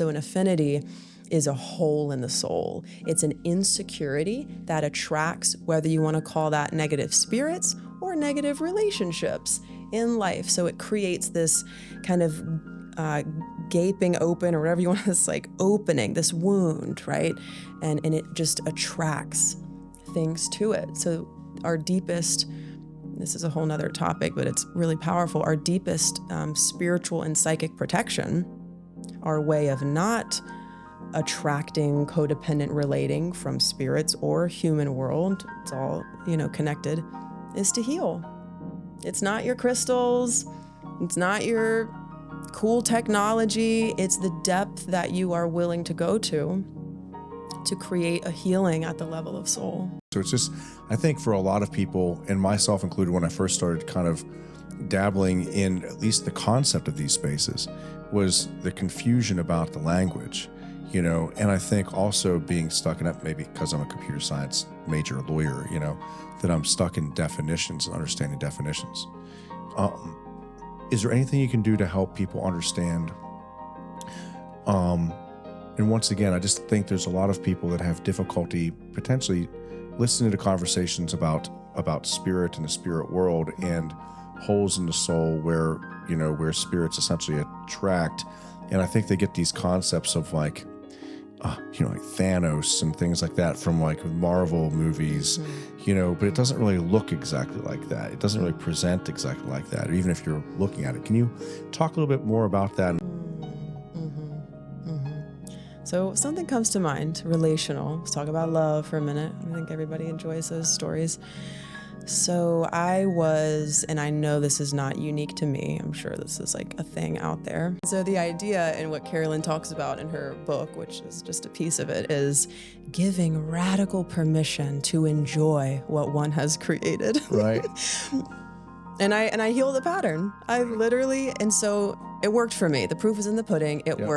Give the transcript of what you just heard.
So an affinity is a hole in the soul. It's an insecurity that attracts, whether you want to call that negative spirits or negative relationships in life. So it creates this kind of gaping open, or whatever you want, this like opening, this wound, right? And it just attracts things to it. So our deepest, this is a whole nother topic, but it's really powerful. Our deepest spiritual and psychic protection, our way of not attracting codependent relating from spirits or human world, it's all, connected, is to heal. It's not your crystals, it's not your cool technology, it's the depth that you are willing to go to create a healing at the level of soul. So it's just, I think for a lot of people, and myself included, when I first started kind of dabbling in at least the concept of these spaces, was the confusion about the language, and I think also being stuck in it, maybe because I'm a computer science major lawyer, that I'm stuck in definitions and understanding definitions. Is there anything you can do to help people understand? And once again, I just think there's a lot of people that have difficulty potentially listening to conversations about spirit and the spirit world and holes in the soul where spirits essentially attract. And I think they get these concepts of like Thanos and things like that from like Marvel movies, but it doesn't really look exactly like that. It doesn't really present exactly like that, even if you're looking at it. Can you talk a little bit more about that? So something comes to mind, relational. Let's talk about love for a minute. I think everybody enjoys those stories. So I was, and I know this is not unique to me, I'm sure this is like a thing out there. So the idea, and what Carolyn talks about in her book, which is just a piece of it, is giving radical permission to enjoy what one has created. Right. And I healed the pattern. I literally, and so it worked for me. The proof is in the pudding. It worked.